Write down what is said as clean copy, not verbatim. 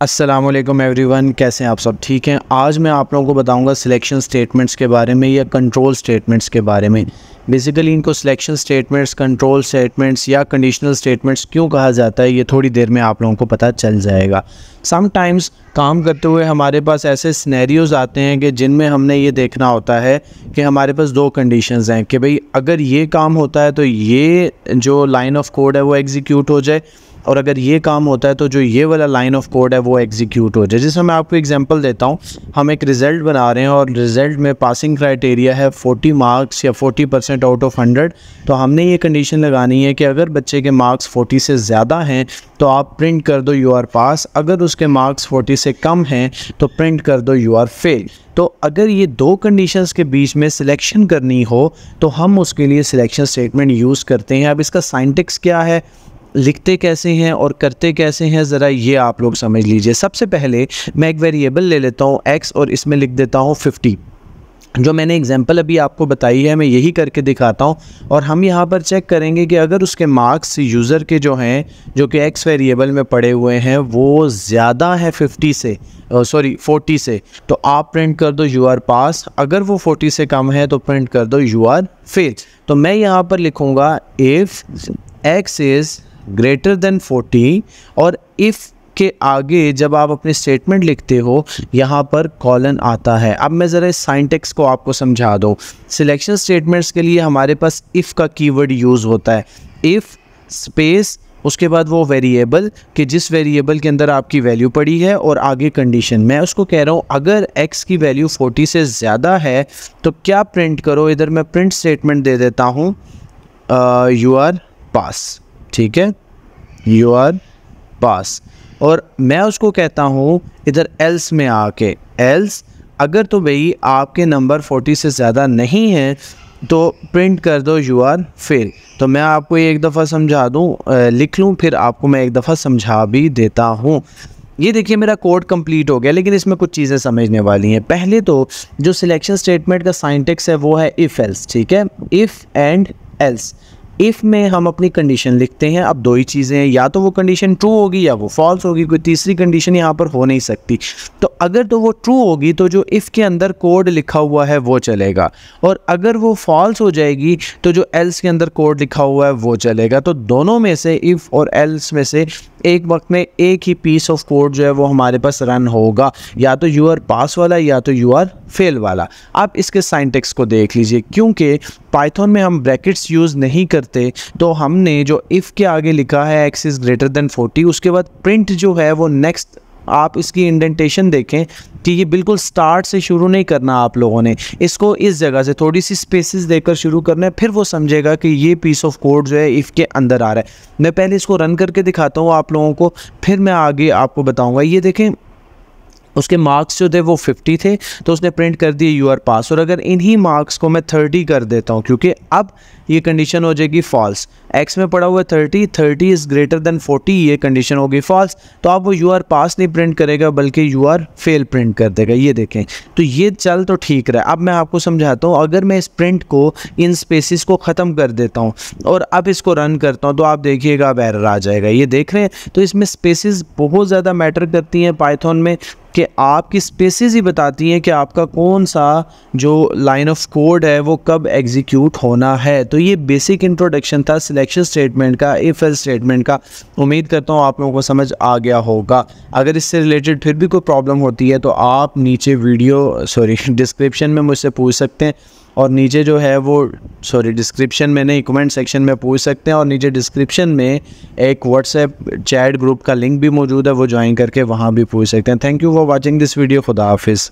अस्सलामुअलैकुम एवरीवन, कैसे हैं आप सब? ठीक हैं। आज मैं आप लोगों को बताऊंगा सिलेक्शन स्टेटमेंट्स के बारे में या कंट्रोल स्टेटमेंट्स के बारे में। बेसिकली इनको सिलेक्शन स्टेटमेंट्स, कंट्रोल स्टेटमेंट्स या कंडीशनल स्टेटमेंट्स क्यों कहा जाता है, ये थोड़ी देर में आप लोगों को पता चल जाएगा। समटाइम्स काम करते हुए हमारे पास ऐसे सिनेरियोज़ आते हैं कि जिनमें हमने ये देखना होता है कि हमारे पास दो कंडीशंस हैं कि भाई अगर ये काम होता है तो ये जो लाइन ऑफ कोड है वो एग्जीक्यूट हो जाए, और अगर ये काम होता है तो जो ये वाला लाइन ऑफ कोड है वो एग्जीक्यूट हो जाए। जैसे मैं आपको एग्जांपल देता हूँ, हम एक रिज़ल्ट बना रहे हैं और रिज़ल्ट में पासिंग क्राइटेरिया है 40 मार्क्स या 40% आउट ऑफ 100। तो हमने ये कंडीशन लगानी है कि अगर बच्चे के मार्क्स 40 से ज़्यादा हैं तो आप प्रिंट कर दो यू आर पास, अगर उसके मार्क्स 40 से कम हैं तो प्रिंट कर दो यू आर फेल। तो अगर ये दो कंडीशंस के बीच में सिलेक्शन करनी हो तो हम उसके लिए सिलेक्शन स्टेटमेंट यूज़ करते हैं। अब इसका सिंटैक्स क्या है, लिखते कैसे हैं और करते कैसे हैं, ज़रा ये आप लोग समझ लीजिए। सबसे पहले मैं एक वेरिएबल ले लेता हूँ x और इसमें लिख देता हूँ 50। जो मैंने एग्जांपल अभी आपको बताई है मैं यही करके दिखाता हूँ, और हम यहाँ पर चेक करेंगे कि अगर उसके मार्क्स यूज़र के जो हैं, जो कि x वेरिएबल में पड़े हुए हैं, वो ज़्यादा है 40 से, तो आप प्रिंट कर दो यू आर पास। अगर वो 40 से कम है तो प्रिंट कर दो यू आर फेल। तो मैं यहाँ पर लिखूँगा if x is greater than 40, और इफ़ के आगे जब आप अपने स्टेटमेंट लिखते हो यहाँ पर कॉलन आता है। अब मैं ज़रा इस सिंटैक्स को आपको समझा दूँ। सिलेक्शन स्टेटमेंट्स के लिए हमारे पास इफ़ का कीवर्ड यूज़ होता है, इफ़ स्पेस, उसके बाद वो वेरिएबल कि जिस वेरिएबल के अंदर आपकी वैल्यू पड़ी है, और आगे कंडीशन। मैं उसको कह रहा हूँ अगर x की वैल्यू 40 से ज़्यादा है तो क्या प्रिंट करो। इधर मैं प्रिंट स्टेटमेंट दे देता हूँ यू आर पास, ठीक है, यू आर पास। और मैं उसको कहता हूँ इधर एल्स में आके, एल्स अगर तो भाई आपके नंबर 40 से ज़्यादा नहीं है तो प्रिंट कर दो यू आर फेल। तो मैं आपको ये एक दफ़ा समझा दूँ, लिख लूँ, फिर आपको मैं एक दफ़ा समझा भी देता हूँ। ये देखिए मेरा कोड कंप्लीट हो गया, लेकिन इसमें कुछ चीज़ें समझने वाली हैं। पहले तो जो सिलेक्शन स्टेटमेंट का सिंटैक्स है वो है इफ़ एल्स, ठीक है, इफ़ एंड एल्स। इफ़ में हम अपनी कंडीशन लिखते हैं। अब दो ही चीज़ें हैं, या तो वो कंडीशन ट्रू होगी या वो फॉल्स होगी, कोई तीसरी कंडीशन यहाँ पर हो नहीं सकती। तो अगर तो वो ट्रू होगी तो जो इफ़ के अंदर कोड लिखा हुआ है वो चलेगा, और अगर वो फॉल्स हो जाएगी तो जो एल्स के अंदर कोड लिखा हुआ है वो चलेगा। तो दोनों में से, इफ़ और एल्स में से एक वक्त में एक ही पीस ऑफ कोड जो है वो हमारे पास रन होगा, या तो यू आर पास वाला या तो यू आर फेल वाला। आप इसके सिंटैक्स को देख लीजिए, क्योंकि पाइथन में हम ब्रैकेट्स यूज़ नहीं करते, तो हमने जो इफ़ के आगे लिखा है x इज़ ग्रेटर देन 40, उसके बाद प्रिंट जो है वो नेक्स्ट, आप इसकी इंडेंटेशन देखें कि ये बिल्कुल स्टार्ट से शुरू नहीं करना आप लोगों ने, इसको इस जगह से थोड़ी सी स्पेसेस देकर शुरू करना है, फिर वो समझेगा कि ये पीस ऑफ कोड जो है इफ़ के अंदर आ रहा है। मैं पहले इसको रन करके दिखाता हूँ आप लोगों को, फिर मैं आगे आपको बताऊँगा। ये देखें उसके मार्क्स जो थे वो 50 थे, तो उसने प्रिंट कर दिए यू आर पास। और अगर इन्हीं मार्क्स को मैं 30 कर देता हूँ, क्योंकि अब ये कंडीशन हो जाएगी फॉल्स, x में पड़ा हुआ 30 इज़ ग्रेटर देन 40, ये कंडीशन होगी फॉल्स, तो आप वो यू आर पास नहीं प्रिंट करेगा बल्कि यू आर फेल प्रिंट कर देगा। ये देखें, तो ये चल तो ठीक रहा है। अब मैं आपको समझाता हूँ, अगर मैं इस प्रिंट को, इन स्पेसिस को ख़त्म कर देता हूँ और अब इसको रन करता हूँ, तो आप देखिएगा अब एरर आ जाएगा। ये देख रहे हैं, तो इसमें स्पेसिस बहुत ज़्यादा मैटर करती हैं पाइथन में, कि आपकी स्पेसिस ही बताती हैं कि आपका कौन सा जो लाइन ऑफ कोड है वो कब एग्जीक्यूट होना है। तो ये बेसिक इंट्रोडक्शन था सिलेक्शन स्टेटमेंट का, इफ एल्स स्टेटमेंट का। उम्मीद करता हूँ आप लोगों को समझ आ गया होगा। अगर इससे रिलेटेड फिर भी कोई प्रॉब्लम होती है तो आप नीचे डिस्क्रिप्शन में मुझसे पूछ सकते हैं, और नीचे जो है वो डिस्क्रिप्शन में नहीं, कमेंट सेक्शन में पूछ सकते हैं, और नीचे डिस्क्रिप्शन में एक व्हाट्सएप चैट ग्रुप का लिंक भी मौजूद है, वो ज्वाइन करके वहाँ भी पूछ सकते हैं। Thank you for watching this video. खुदा हाफिज़।